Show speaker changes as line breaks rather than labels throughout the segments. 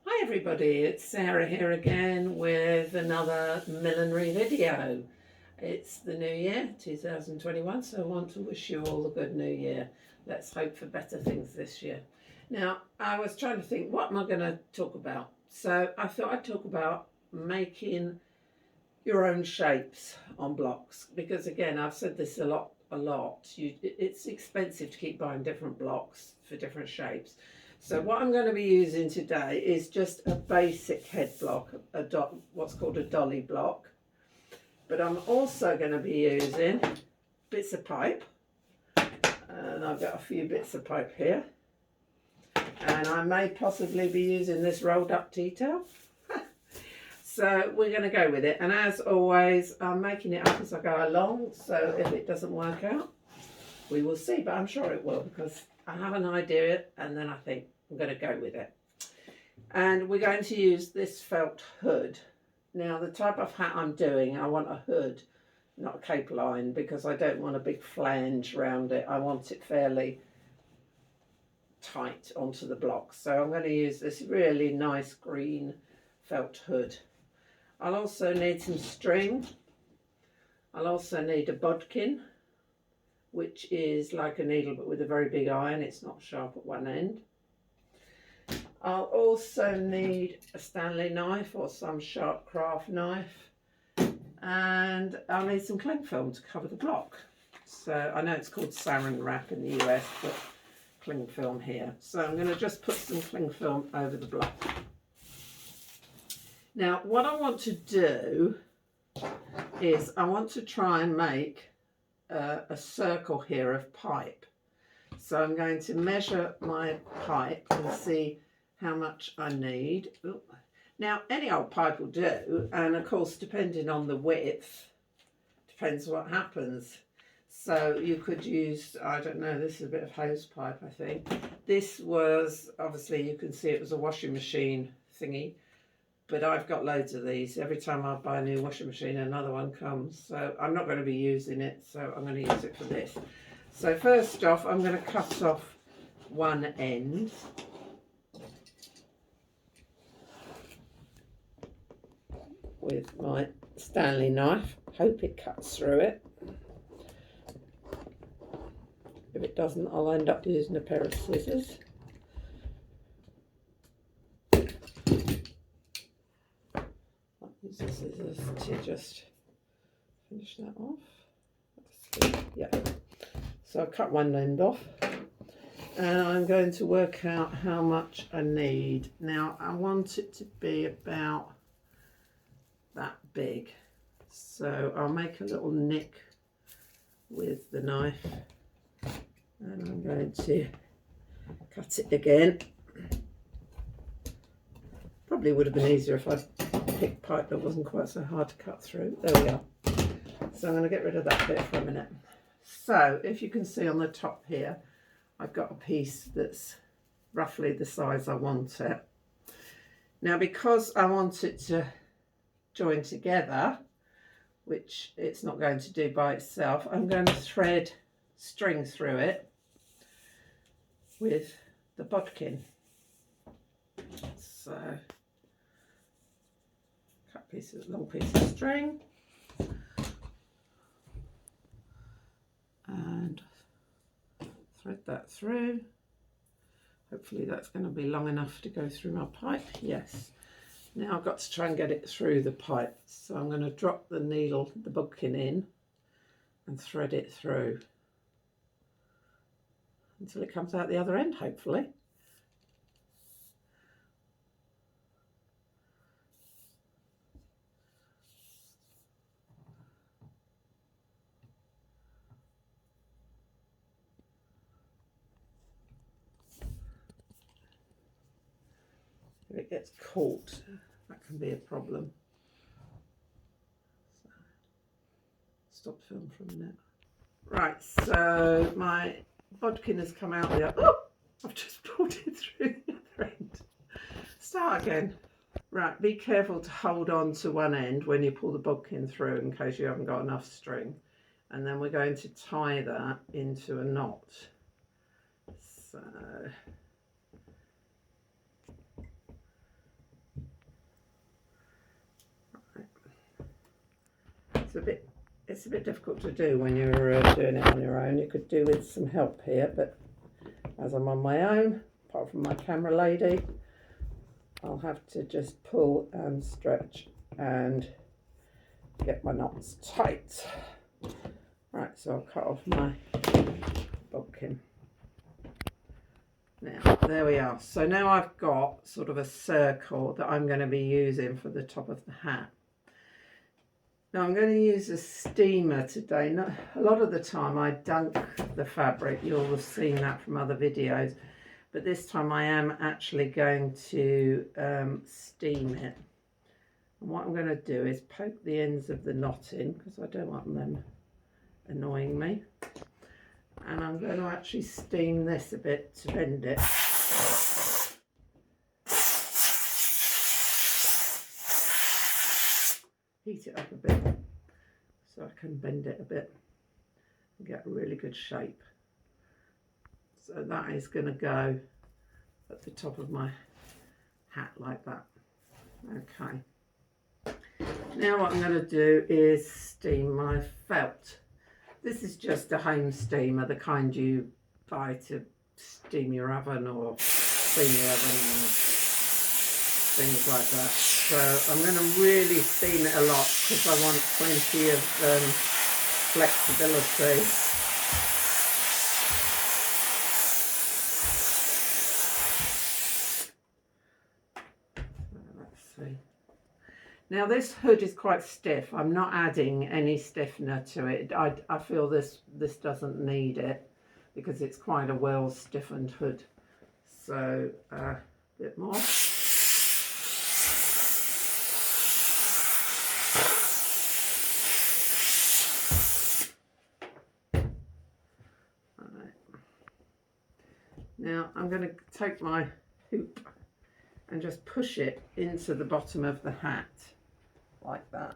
Hi everybody, it's Sarah here again with another millinery video. It's the new year, 2021, so I want to wish you all a good new year. Let's hope for better things this year. Now, I was trying to think, what am I going to talk about? So I thought I'd talk about making your own shapes on blocks, because again, I've said this a lot. It's expensive to keep buying different blocks for different shapes. So what I'm going to be using today is just a basic head block, what's called a dolly block. But I'm also going to be using bits of pipe, and I've got a few bits of pipe here. And I may possibly be using this rolled up tea towel. So we're going to go with it. And as always, I'm making it up as I go along. So if it doesn't work out, we will see. But I'm sure it will, because I have an idea and then I think I'm going to go with it. And we're going to use this felt hood. Now the type of hat I'm doing, I want a hood, not a cape line, because I don't want a big flange around it. I want it fairly tight onto the block. So I'm going to use this really nice green felt hood. I'll also need some string. I'll also need a bodkin, which is like a needle but with a very big eye, and it's not sharp at one end. I'll also need a Stanley knife or some sharp craft knife, and I'll need some cling film to cover the block. So I know it's called saran wrap in the US, but cling film here. So I'm going to just put some cling film over the block. Now what I want to do is I want to try and make a circle here of pipe. So I'm going to measure my pipe and see how much I need. Ooh. Now any old pipe will do, and of course depending on the width depends what happens. So you could use, I don't know, this is a bit of hose pipe, I think. This was, obviously you can see it was a washing machine thingy, but I've got loads of these. Every time I buy a new washing machine, another one comes. So I'm not going to be using it, so I'm going to use it for this. So first off, I'm going to cut off one end. With my Stanley knife. Hope it cuts through it. If it doesn't, I'll end up using a pair of scissors. Use the scissors to just finish that off. Yeah. So I'll cut one end off, and I'm going to work out how much I need. Now I want it to be about that big, so I'll make a little nick with the knife, and I'm going to cut it again. Probably would have been easier if I picked pipe that wasn't quite so hard to cut through. There we are. So I'm going to get rid of that bit for a minute. So if you can see on the top here, I've got a piece that's roughly the size I want it. Now because I want it to join together, which it's not going to do by itself, I'm going to thread string through it with the bodkin. So long piece of string, and thread that through. Hopefully that's going to be long enough to go through my pipe. Yes. Now I've got to try and get it through the pipe. So I'm going to drop the needle, the bodkin in, and thread it through until it comes out the other end, hopefully. If it gets caught, that can be a problem. So, stop film for a minute. Right, so my bodkin has come out the other. Oh, I've just pulled it through the other end. Start again. Right, be careful to hold on to one end when you pull the bodkin through in case you haven't got enough string. And then we're going to tie that into a knot. So it's a bit difficult to do when you're doing it on your own. You could do with some help here, but as I'm on my own, apart from my camera lady, I'll have to just pull and stretch and get my knots tight. Right, so I'll cut off my bodkin. Now, there we are. So now I've got sort of a circle that I'm going to be using for the top of the hat. Now I'm going to use a steamer today. A lot of the time I dunk the fabric, you'll have seen that from other videos, but this time I am actually going to steam it. And what I'm going to do is poke the ends of the knot in, because I don't want them annoying me. And I'm going to actually steam this a bit to bend it. Heat it up a bit so I can bend it a bit and get a really good shape. So that is going to go at the top of my hat like that. Okay. Now what I'm going to do is steam my felt. This is just a home steamer, the kind you buy to steam your oven or clean your oven or things like that. So I'm going to really steam it a lot because I want plenty of flexibility. Let's see. Now this hood is quite stiff. I'm not adding any stiffener to it. I feel this doesn't need it because it's quite a well stiffened hood. So a bit more. Now I'm going to take my hoop and just push it into the bottom of the hat like that.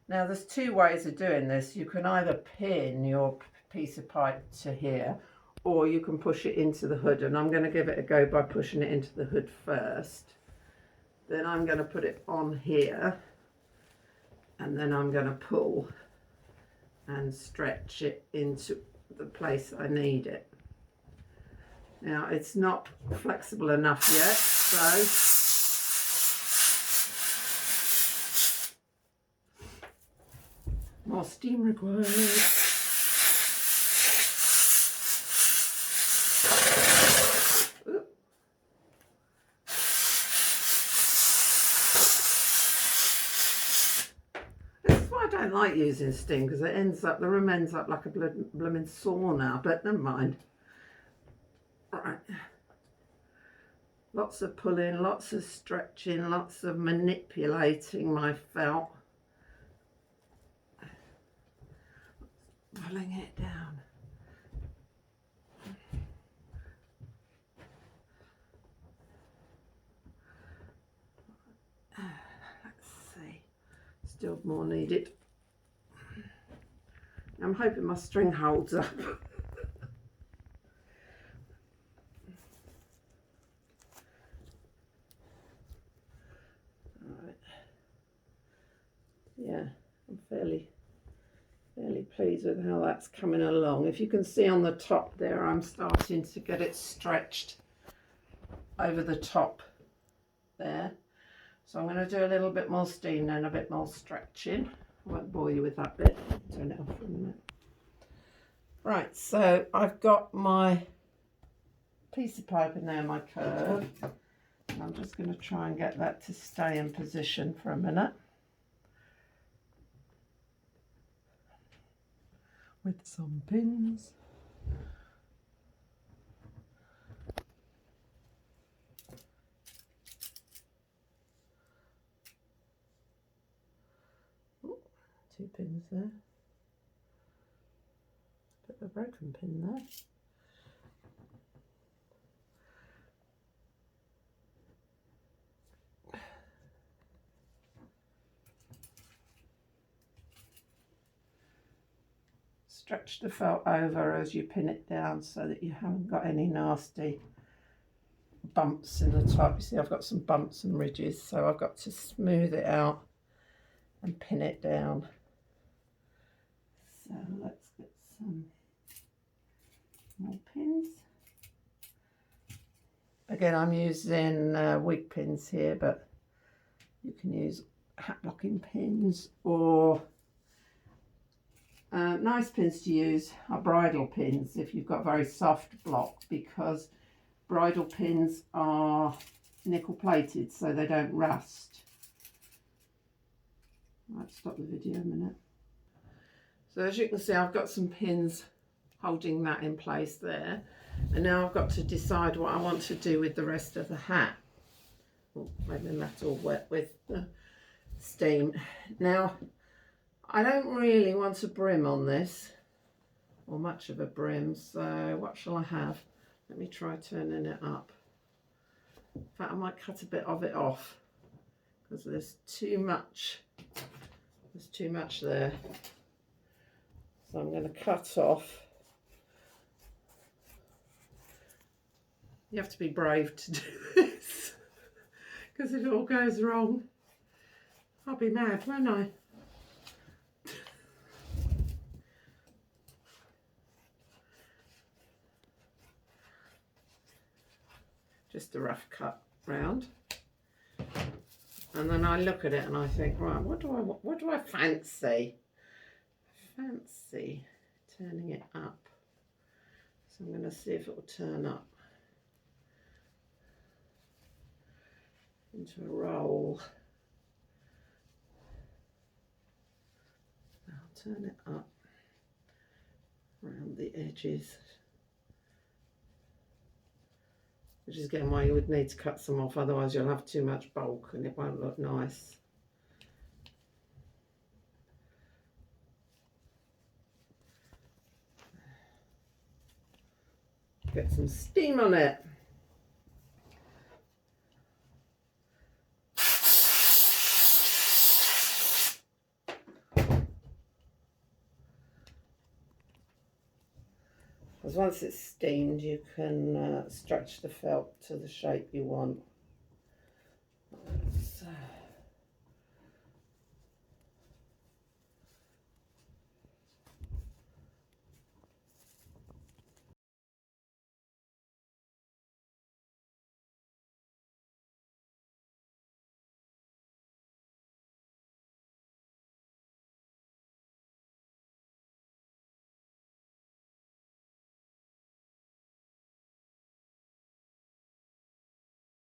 Now there's two ways of doing this. You can either pin your piece of pipe to here, or you can push it into the hood, and I'm going to give it a go by pushing it into the hood first. Then I'm going to put it on here, and then I'm going to pull and stretch it into the place I need it. Now it's not flexible enough yet, so more steam required. This is why I don't like using steam, because it ends up, the room ends up like a blooming sauna, but never mind. Right, lots of pulling, lots of stretching, lots of manipulating my felt, pulling it down. Let's see, still more needed. I'm hoping my string holds up. Yeah, I'm fairly pleased with how that's coming along. If you can see on the top there, I'm starting to get it stretched over the top there. So I'm going to do a little bit more steam and a bit more stretching. I won't bore you with that bit. Turn it off for a minute. Right, so I've got my piece of pipe in there, my curve. And I'm just going to try and get that to stay in position for a minute. With some pins. Ooh, 2 pins there. Bit of a broken pin there. Stretch the felt over as you pin it down so that you haven't got any nasty bumps in the top. You see I've got some bumps and ridges, so I've got to smooth it out and pin it down. some more pins. Again, I'm using wig pins here, but you can use hat blocking pins, or nice pins to use are bridle pins if you've got very soft block, because bridle pins are nickel plated so they don't rust. Right, stop the video a minute. So as you can see, I've got some pins holding that in place there, and now I've got to decide what I want to do with the rest of the hat. Oh, maybe that's all wet with the steam. Now, I don't really want a brim on this, or much of a brim, so what shall I have? Let me try turning it up. In fact, I might cut a bit of it off because there's too much there. So I'm going to cut off. You have to be brave to do this because if it all goes wrong, I'll be mad, won't I? Just a rough cut round, and then I look at it and I think, right, what do I fancy? Fancy turning it up. So I'm going to see if it will turn up into a roll. I'll turn it up around the edges, which is again why you would need to cut some off, otherwise you'll have too much bulk and it won't look nice. Get some steam on it. Because once it's steamed, you can stretch the felt to the shape you want. So.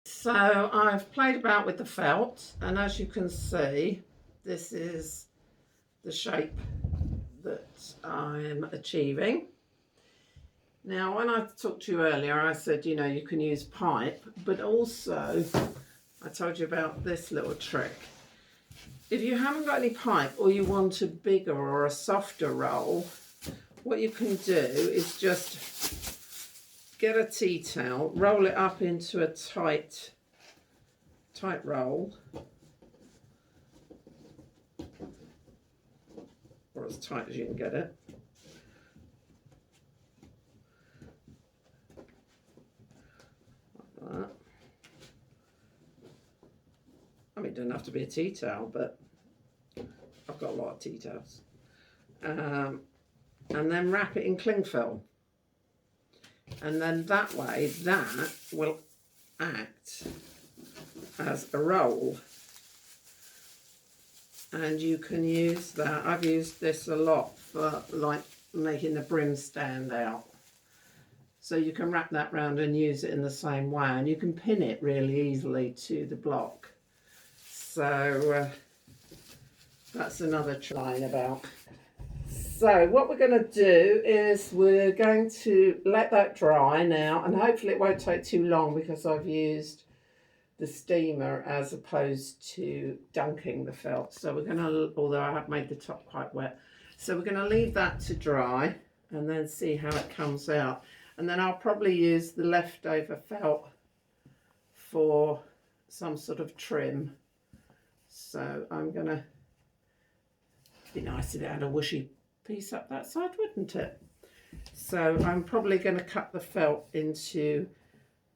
So I've played about with the felt, and as you can see, this is the shape that I'm achieving. Now, when I talked to you earlier, I said, you know, you can use pipe, but also I told you about this little trick. If you haven't got any pipe, or you want a bigger or a softer roll, what you can do is just get a tea towel, roll it up into a tight roll, or as tight as you can get it. Like that. I mean, it doesn't have to be a tea towel, but I've got a lot of tea towels. And then wrap it in cling film. And then that way, that will act as a roll. And you can use that. I've used this a lot for like making the brim stand out. So you can wrap that round and use it in the same way. And you can pin it really easily to the block. So that's another line about. So what we're going to do is we're going to let that dry now, and hopefully it won't take too long because I've used the steamer as opposed to dunking the felt. So we're going to, although I have made the top quite wet, so we're going to leave that to dry and then see how it comes out. And then I'll probably use the leftover felt for some sort of trim. So I'm going to, be nice if it had a whooshy piece up that side, wouldn't it? So I'm probably going to cut the felt into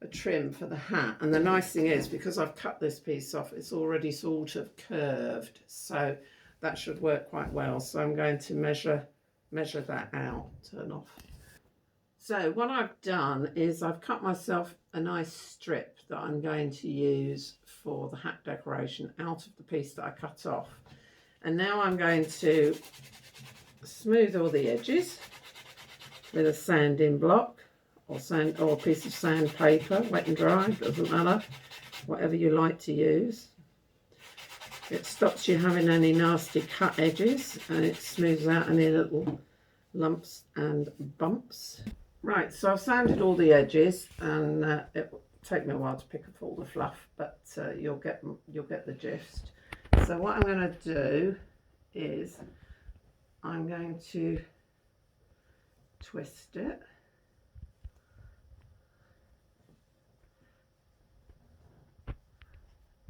a trim for the hat. And the nice thing is, because I've cut this piece off, it's already sort of curved, so that should work quite well. So I'm going to measure measure that out, turn off. So what I've done is I've cut myself a nice strip that I'm going to use for the hat decoration out of the piece that I cut off. And now I'm going to smooth all the edges with a sanding block or a piece of sandpaper, wet and dry, doesn't matter, whatever you like to use. It stops you having any nasty cut edges and it smooths out any little lumps and bumps. Right, so I've sanded all the edges and it will take me a while to pick up all the fluff, but you'll get the gist. So what I'm going to do is I'm going to twist it.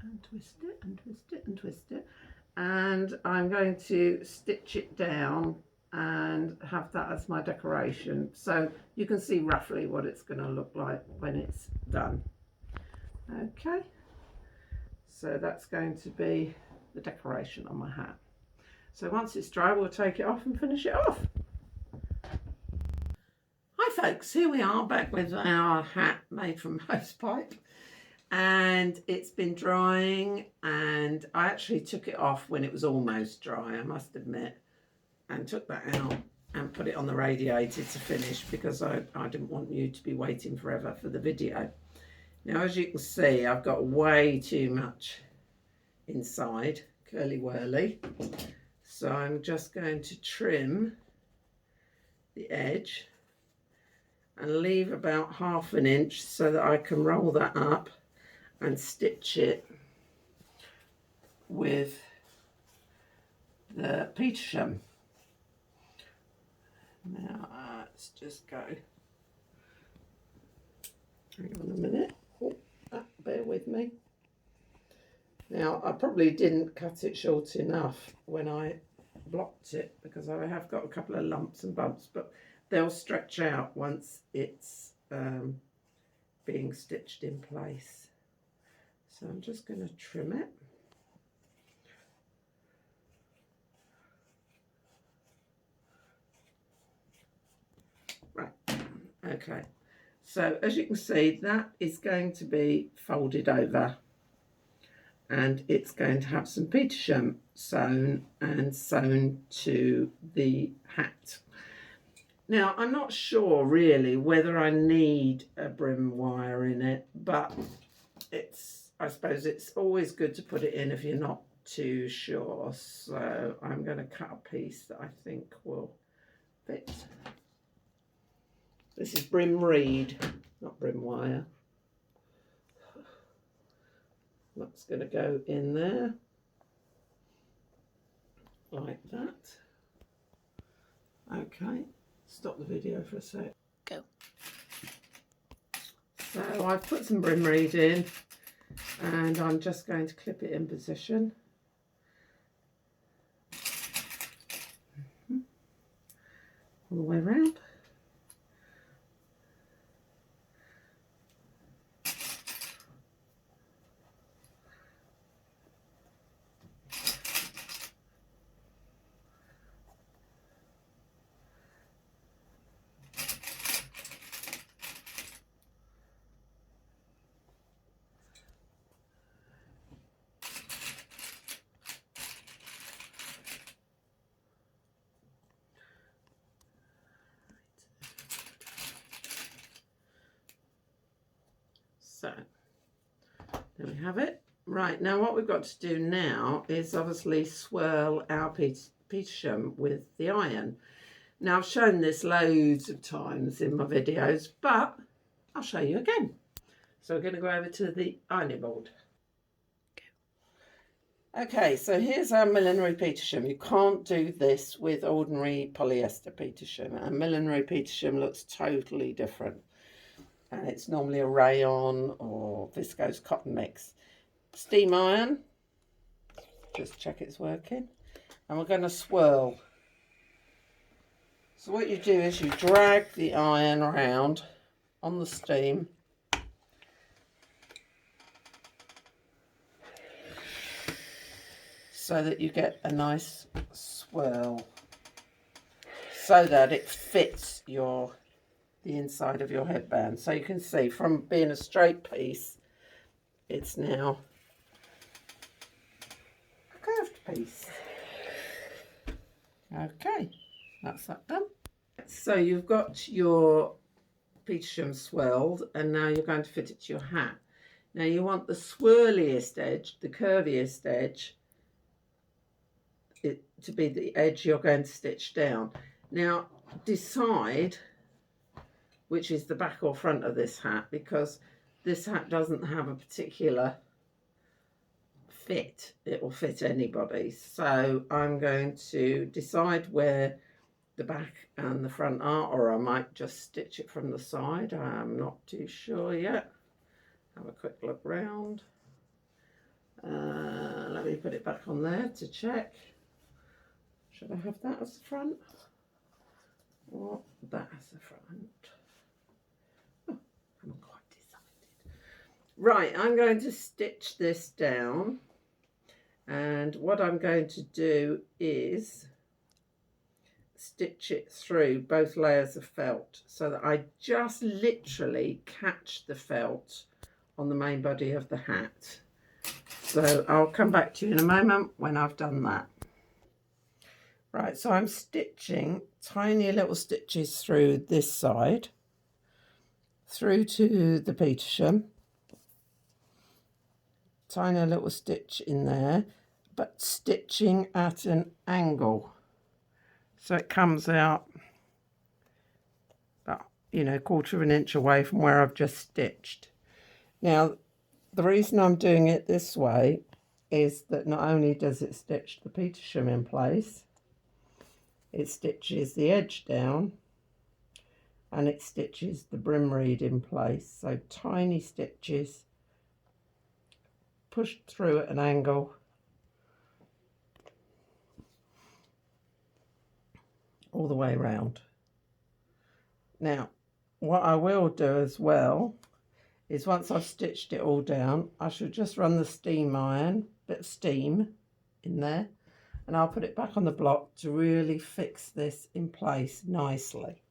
And twist it and twist it and twist it, and I'm going to stitch it down and have that as my decoration, so you can see roughly what it's going to look like when it's done. Okay, so that's going to be the decoration on my hat. So once it's dry, we'll take it off and finish it off. Hi folks, here we are back with our hat made from hosepipe. And it's been drying, and I actually took it off when it was almost dry, I must admit, and took that out and put it on the radiator to finish because I didn't want you to be waiting forever for the video. Now, as you can see, I've got way too much inside, curly whirly, so I'm just going to trim the edge and leave about 1/2 inch so that I can roll that up and stitch it with the petersham. Now let's just go. Hang on a minute. Bear with me. Now I probably didn't cut it short enough when I blocked it because I have got a couple of lumps and bumps, but they'll stretch out once it's being stitched in place. So I'm just going to trim it. Right, okay. So as you can see, that is going to be folded over and it's going to have some petersham sewn to the hat. Now, I'm not sure really whether I need a brim wire in it, but I suppose it's always good to put it in if you're not too sure. So I'm going to cut a piece that I think will fit. This is brim reed, not brim wire. That's going to go in there like that. Okay, stop the video for a sec.
Go.
So I've put some brim reed in and I'm just going to clip it in position. All the way around. So there we have it. Right, now what we've got to do now is obviously swirl our petersham with the iron. Now I've shown this loads of times in my videos, but I'll show you again. So we're going to go over to the ironing board. Okay, so here's our millinery petersham. You can't do this with ordinary polyester petersham. A millinery petersham looks totally different. And it's normally a rayon or viscose cotton mix. Steam iron, just check it's working, and we're going to swirl. So what you do is you drag the iron around on the steam so that you get a nice swirl. so that it fits the inside of your headband. So you can see from being a straight piece, it's now a curved piece. Okay, that's that done. So you've got your Petersham swirled, and now you're going to fit it to your hat. Now you want the swirliest edge, the curviest edge, to be the edge you're going to stitch down. Now decide which is the back or front of this hat, because this hat doesn't have a particular fit. It will fit anybody. So I'm going to decide where the back and the front are, or I might just stitch it from the side. I'm not too sure yet. Have a quick look round. Let me put it back on there to check. Should I have that as the front or that as the front? Oh, I haven't quite decided. Right, I'm going to stitch this down, and what I'm going to do is stitch it through both layers of felt so that I just literally catch the felt on the main body of the hat. So I'll come back to you in a moment when I've done that. Right, so I'm stitching tiny little stitches through this side, through to the Petersham, tiny little stitch in there, but stitching at an angle. So it comes out about, a quarter of an inch away from where I've just stitched. Now, the reason I'm doing it this way is that not only does it stitch the Petersham in place, it stitches the edge down and it stitches the brim reed in place. So tiny stitches pushed through at an angle. All the way around. Now, what I will do as well is once I've stitched it all down, I should just run the steam iron, bit of steam in there, and I'll put it back on the block to really fix this in place nicely.